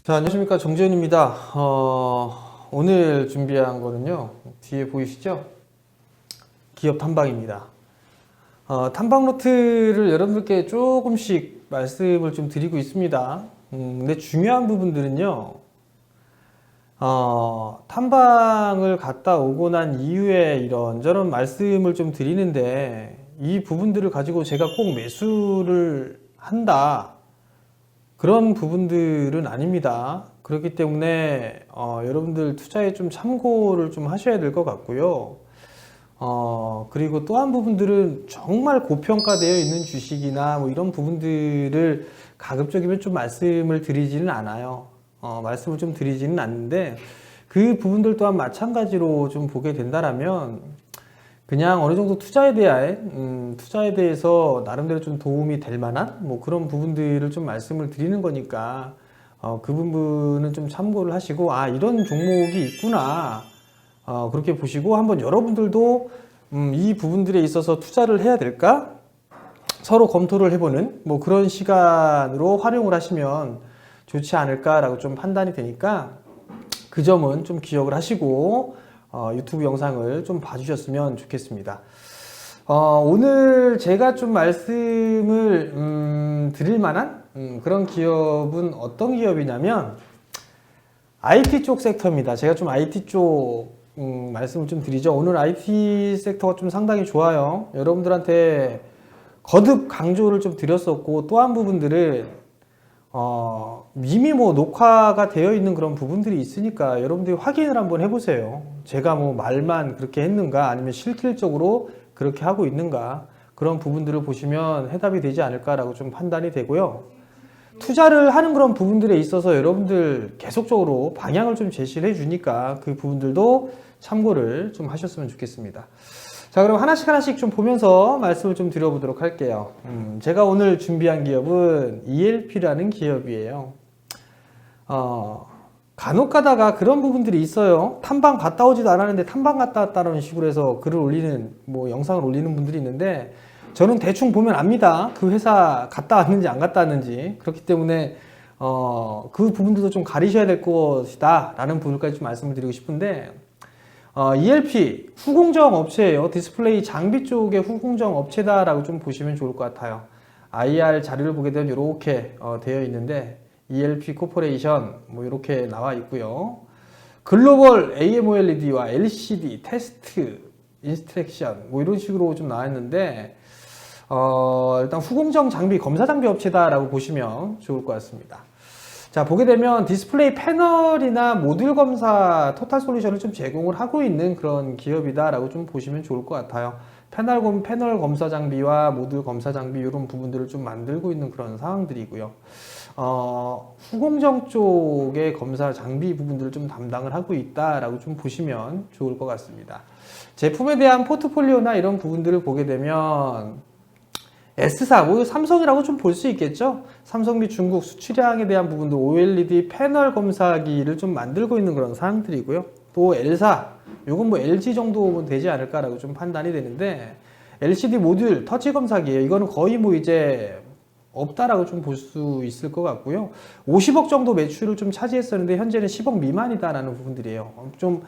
자, 안녕하십니까. 정재현입니다. 오늘 준비한 거는요, 뒤에 보이시죠? 기업 탐방입니다. 탐방 노트를 여러분들께 조금씩 말씀을 좀 드리고 있습니다. 근데 중요한 부분들은요, 탐방을 갔다 오고 난 이후에 이런저런 말씀을 좀 드리는데, 이 부분들을 가지고 제가 꼭 매수를 한다. 그런 부분들은 아닙니다. 그렇기 때문에 여러분들 투자에 좀 참고를 좀 하셔야 될 것 같고요. 그리고 또 한 부분들은 정말 고평가되어 있는 주식이나 뭐 이런 부분들을 가급적이면 좀 말씀을 드리지는 않아요. 말씀을 좀 드리지는 않는데 그 부분들 또한 마찬가지로 좀 보게 된다라면 그냥 어느 정도 투자에 대해서 나름대로 좀 도움이 될 만한 뭐 그런 부분들을 좀 말씀을 드리는 거니까 그 부분은 좀 참고를 하시고 이런 종목이 있구나 그렇게 보시고 한번 여러분들도 이 부분들에 있어서 투자를 해야 될까? 서로 검토를 해보는 뭐 그런 시간으로 활용을 하시면 좋지 않을까라고 좀 판단이 되니까 그 점은 좀 기억을 하시고 유튜브 영상을 좀 봐주셨으면 좋겠습니다. 오늘 제가 좀 말씀을 드릴 만한 그런 기업은 어떤 기업이냐면 IT 쪽 섹터입니다. 제가 좀 IT 쪽 말씀을 좀 드리죠. 오늘 IT 섹터가 좀 상당히 좋아요. 여러분들한테 거듭 강조를 좀 드렸었고 또 한 부분들은 이미 뭐 녹화가 되어 있는 그런 부분들이 있으니까 여러분들이 확인을 한번 해보세요. 제가 뭐 말만 그렇게 했는가 아니면 실질적으로 그렇게 하고 있는가 그런 부분들을 보시면 해답이 되지 않을까라고 좀 판단이 되고요. 투자를 하는 그런 부분들에 있어서 여러분들 계속적으로 방향을 좀 제시를 해주니까 그 부분들도 참고를 좀 하셨으면 좋겠습니다. 자, 그럼 하나씩 좀 보면서 말씀을 좀 드려보도록 할게요. 제가 오늘 준비한 기업은 ELP라는 기업이에요. 간혹 가다가 그런 부분들이 있어요. 탐방 갔다 오지도 않았는데 탐방 갔다 왔다는 식으로 해서 글을 올리는, 뭐 영상을 올리는 분들이 있는데 저는 대충 보면 압니다. 그 회사 갔다 왔는지 안 갔다 왔는지. 그렇기 때문에 그 부분들도 좀 가리셔야 될 것이다 라는 부분까지 좀 말씀을 드리고 싶은데 ELP 후공정 업체예요. 디스플레이 장비 쪽의 후공정 업체다라고 좀 보시면 좋을 것 같아요. IR 자료를 보게 되면 이렇게 되어 있는데 ELP 코퍼레이션 뭐 이렇게 나와 있고요. 글로벌 AMOLED와 LCD 테스트 인스트랙션 뭐 이런 식으로 좀 나와 있는데 일단 후공정 장비 검사 장비 업체다라고 보시면 좋을 것 같습니다. 자, 보게 되면 디스플레이 패널이나 모듈 검사 토탈 솔루션을 좀 제공을 하고 있는 그런 기업이다라고 좀 보시면 좋을 것 같아요. 패널 검사 장비와 모듈 검사 장비 이런 부분들을 좀 만들고 있는 그런 상황들이고요. 후공정 쪽의 검사 장비 부분들을 좀 담당을 하고 있다라고 좀 보시면 좋을 것 같습니다. 제품에 대한 포트폴리오나 이런 부분들을 보게 되면 S사, 뭐 삼성이라고 좀 볼 수 있겠죠? 삼성 및 중국 수출량에 대한 부분도 OLED 패널 검사기를 좀 만들고 있는 그런 사항들이고요. 또 L사, 요건 뭐 LG 정도 되지 않을까라고 좀 판단이 되는데 LCD 모듈 터치 검사기예요. 이거는 거의 뭐 이제 없다라고 좀 볼 수 있을 것 같고요. 50억 정도 매출을 좀 차지했었는데 현재는 10억 미만이다라는 부분들이에요. 좀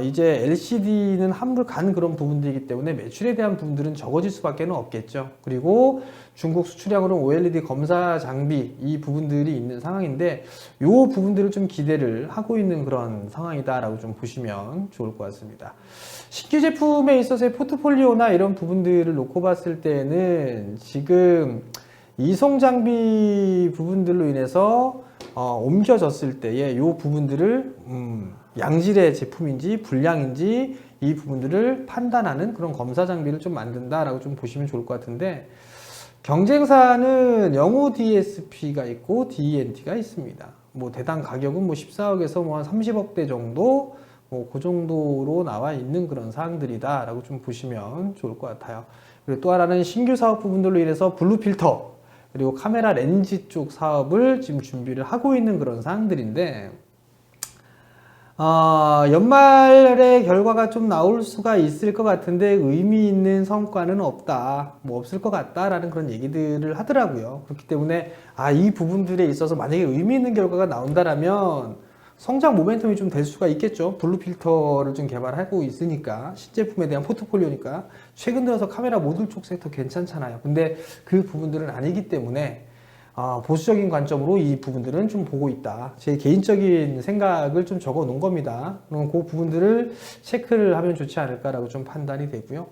이제 LCD는 한물 간 그런 부분들이기 때문에 매출에 대한 부분들은 적어질 수밖에 없겠죠. 그리고 중국 수출량으로는 OLED 검사 장비 이 부분들이 있는 상황인데 이 부분들을 좀 기대를 하고 있는 그런 상황이다라고 좀 보시면 좋을 것 같습니다. 신규 제품에 있어서의 포트폴리오나 이런 부분들을 놓고 봤을 때는 지금 이송 장비 부분들로 인해서 옮겨졌을 때의 이 부분들을 양질의 제품인지 불량인지 이 부분들을 판단하는 그런 검사 장비를 좀 만든다라고 좀 보시면 좋을 것 같은데 경쟁사는 영호 DSP가 있고 DENT가 있습니다. 뭐 대당 가격은 뭐 14억에서 뭐 한 30억대 정도 뭐 그 정도로 나와 있는 그런 사항들이다라고 좀 보시면 좋을 것 같아요. 그리고 또 하나는 신규 사업 부분들로 인해서 블루 필터 그리고 카메라 렌즈 쪽 사업을 지금 준비를 하고 있는 그런 사항들인데 연말의 결과가 좀 나올 수가 있을 것 같은데 의미 있는 성과는 없다, 뭐 없을 것 같다라는 그런 얘기들을 하더라고요. 그렇기 때문에 이 부분들에 있어서 만약에 의미 있는 결과가 나온다라면 성장 모멘텀이 좀 될 수가 있겠죠. 블루 필터를 좀 개발하고 있으니까, 신제품에 대한 포트폴리오니까. 최근 들어서 카메라 모듈 쪽 섹터 괜찮잖아요. 근데 그 부분들은 아니기 때문에 보수적인 관점으로 이 부분들은 좀 보고 있다. 제 개인적인 생각을 좀 적어 놓은 겁니다. 그럼 그 부분들을 체크를 하면 좋지 않을까라고 좀 판단이 되고요.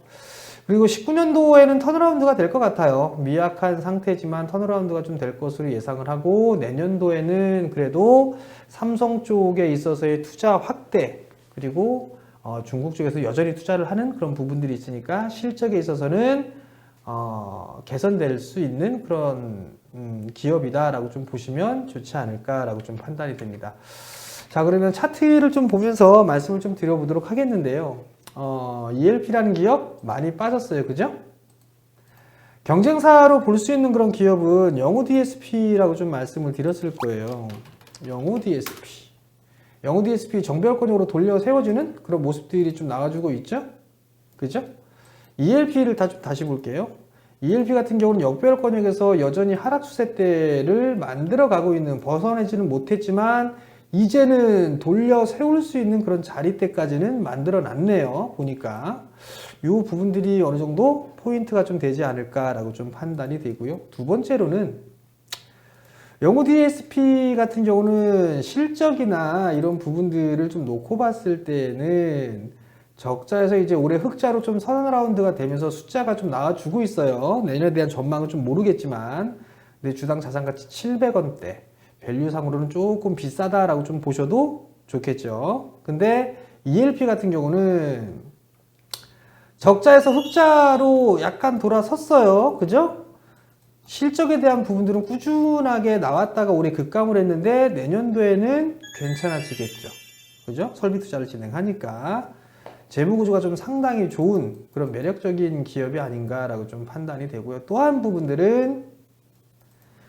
그리고 19년도에는 턴어라운드가 될 것 같아요. 미약한 상태지만 턴어라운드가 좀 될 것으로 예상을 하고, 내년도에는 그래도 삼성 쪽에 있어서의 투자 확대, 그리고 중국 쪽에서 여전히 투자를 하는 그런 부분들이 있으니까 실적에 있어서는 개선될 수 있는 그런 기업이다라고 좀 보시면 좋지 않을까라고 좀 판단이 됩니다. 자, 그러면 차트를 좀 보면서 말씀을 좀 드려보도록 하겠는데요. ELP라는 기업 많이 빠졌어요. 그죠? 경쟁사로 볼 수 있는 그런 기업은 영우 DSP라고 좀 말씀을 드렸을 거예요. 영우 DSP. 영우 DSP 정별권으로 돌려 세워주는 그런 모습들이 좀 나와주고 있죠? 그죠? ELP를 다시 볼게요. ELP 같은 경우는 역별권역에서 여전히 하락 추세대를 만들어 가고 있는, 벗어내지는 못했지만 이제는 돌려 세울 수 있는 그런 자리대까지는 만들어 놨네요. 보니까 이 부분들이 어느 정도 포인트가 좀 되지 않을까라고 좀 판단이 되고요. 두 번째로는 영우 DSP 같은 경우는 실적이나 이런 부분들을 좀 놓고 봤을 때는 적자에서 이제 올해 흑자로 좀 턴어라운드가 되면서 숫자가 좀 나와주고 있어요. 내년에 대한 전망은 좀 모르겠지만, 근데 주당 자산가치 700원대, 밸류상으로는 조금 비싸다라고 좀 보셔도 좋겠죠. 근데 ELP 같은 경우는 적자에서 흑자로 약간 돌아섰어요. 그죠? 실적에 대한 부분들은 꾸준하게 나왔다가 올해 급감을 했는데 내년도에는 괜찮아지겠죠. 그죠? 설비 투자를 진행하니까 재무구조가 좀 상당히 좋은 그런 매력적인 기업이 아닌가라고 좀 판단이 되고요. 또 한 부분들은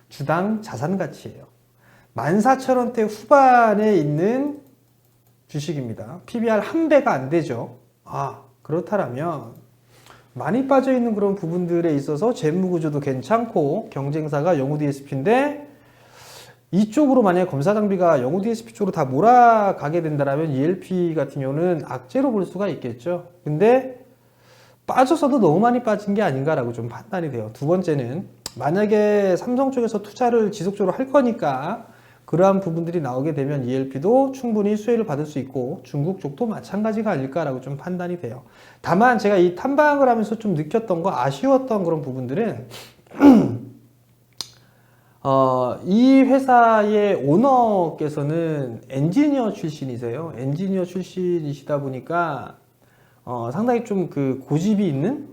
주당 자산가치예요. 14,000원대 후반에 있는 주식입니다. PBR 1배가 안 되죠. 그렇다면 많이 빠져있는 그런 부분들에 있어서 재무구조도 괜찮고 경쟁사가 영우 DSP인데, 이쪽으로 만약에 검사 장비가 영우 DSP 쪽으로 다 몰아가게 된다면 ELP 같은 경우는 악재로 볼 수가 있겠죠. 근데 빠져서도 너무 많이 빠진 게 아닌가라고 좀 판단이 돼요. 두 번째는 만약에 삼성 쪽에서 투자를 지속적으로 할 거니까 그러한 부분들이 나오게 되면 ELP도 충분히 수혜를 받을 수 있고 중국 쪽도 마찬가지가 아닐까라고 좀 판단이 돼요. 다만 제가 이 탐방을 하면서 좀 느꼈던 거, 아쉬웠던 그런 부분들은 이 회사의 오너께서는 엔지니어 출신이세요. 엔지니어 출신이시다 보니까 상당히 좀 그 고집이 있는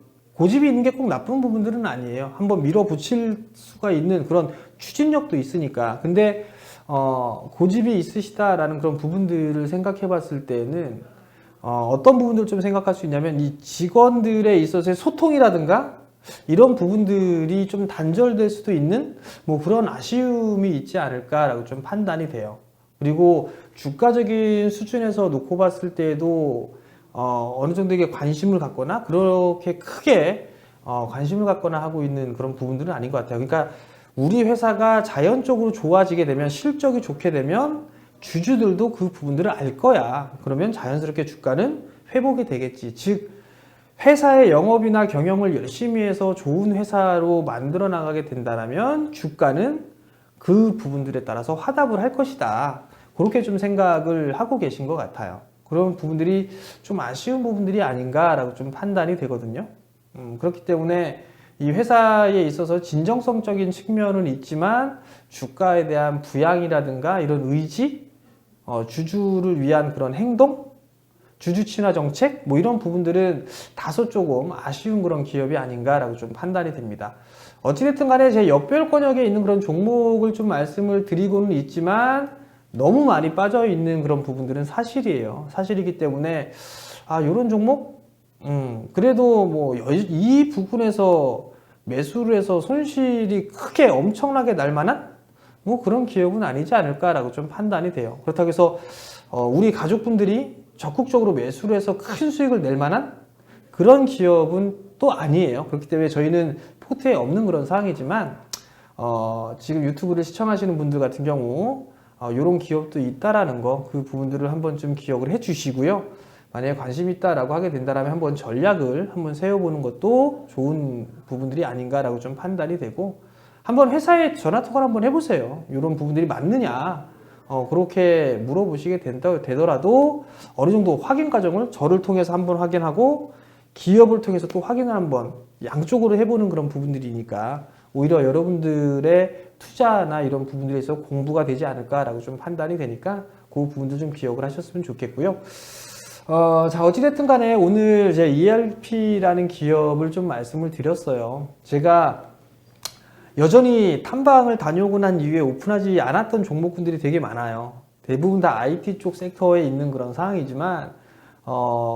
게 꼭 나쁜 부분들은 아니에요. 한번 밀어붙일 수가 있는 그런 추진력도 있으니까. 근데 고집이 있으시다라는 그런 부분들을 생각해 봤을 때는 어떤 부분들을 좀 생각할 수 있냐면, 이 직원들에 있어서의 소통이라든가 이런 부분들이 좀 단절될 수도 있는 뭐 그런 아쉬움이 있지 않을까라고 좀 판단이 돼요. 그리고 주가적인 수준에서 놓고 봤을 때에도 어느 정도에게 관심을 갖거나 그렇게 크게 관심을 갖거나 하고 있는 그런 부분들은 아닌 것 같아요. 그러니까 우리 회사가 자연적으로 좋아지게 되면, 실적이 좋게 되면 주주들도 그 부분들을 알 거야. 그러면 자연스럽게 주가는 회복이 되겠지. 즉 회사의 영업이나 경영을 열심히 해서 좋은 회사로 만들어 나가게 된다면 주가는 그 부분들에 따라서 화답을 할 것이다. 그렇게 좀 생각을 하고 계신 것 같아요. 그런 부분들이 좀 아쉬운 부분들이 아닌가라고 좀 판단이 되거든요. 그렇기 때문에 이 회사에 있어서 진정성적인 측면은 있지만 주가에 대한 부양이라든가 이런 의지, 주주를 위한 그런 행동, 주주 친화 정책, 뭐 이런 부분들은 다소 조금 아쉬운 그런 기업이 아닌가라고 좀 판단이 됩니다. 어찌됐든 간에 제 역별권역에 있는 그런 종목을 좀 말씀을 드리고는 있지만 너무 많이 빠져 있는 그런 부분들은 사실이에요. 사실이기 때문에 이런 종목 그래도 뭐 이 부분에서 매수를 해서 손실이 크게 엄청나게 날 만한 뭐 그런 기업은 아니지 않을까라고 좀 판단이 돼요. 그렇다고 해서 우리 가족분들이 적극적으로 매수를 해서 큰 수익을 낼 만한 그런 기업은 또 아니에요. 그렇기 때문에 저희는 포트에 없는 그런 상황이지만 지금 유튜브를 시청하시는 분들 같은 경우 이런 기업도 있다라는 거, 그 부분들을 한번 좀 기억을 해 주시고요. 만약에 관심 있다라고 하게 된다면 한번 전략을 한번 세워보는 것도 좋은 부분들이 아닌가라고 좀 판단이 되고, 한번 회사에 전화 통화를 한번 해보세요. 이런 부분들이 맞느냐, 그렇게 물어보시게 되더라도 어느 정도 확인 과정을 저를 통해서 한번 확인하고 기업을 통해서 또 확인을 한번 양쪽으로 해보는 그런 부분들이니까 오히려 여러분들의 투자나 이런 부분들에 있어서 공부가 되지 않을까라고 좀 판단이 되니까 그 부분도 좀 기억을 하셨으면 좋겠고요. 자, 어찌됐든 간에 오늘 제 ERP라는 기업을 좀 말씀을 드렸어요. 제가 여전히 탐방을 다녀오고 난 이후에 오픈하지 않았던 종목군들이 되게 많아요. 대부분 다 IT 쪽 섹터에 있는 그런 상황이지만,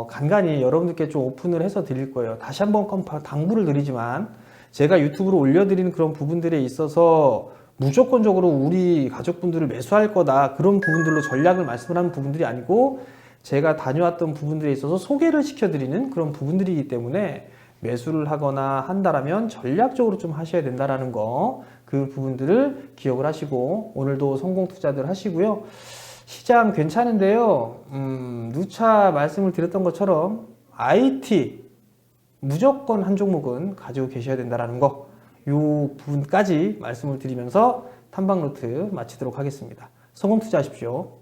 간간히 여러분들께 좀 오픈을 해서 드릴 거예요. 다시 한번 당부를 드리지만, 제가 유튜브로 올려드리는 그런 부분들에 있어서 무조건적으로 우리 가족분들을 매수할 거다, 그런 부분들로 전략을 말씀을 하는 부분들이 아니고, 제가 다녀왔던 부분들에 있어서 소개를 시켜드리는 그런 부분들이기 때문에 매수를 하거나 한다라면 전략적으로 좀 하셔야 된다라는 거, 그 부분들을 기억을 하시고 오늘도 성공 투자들 하시고요. 시장 괜찮은데요. 누차 말씀을 드렸던 것처럼 IT 무조건 한 종목은 가지고 계셔야 된다라는 거, 이 부분까지 말씀을 드리면서 탐방노트 마치도록 하겠습니다. 성공 투자하십시오.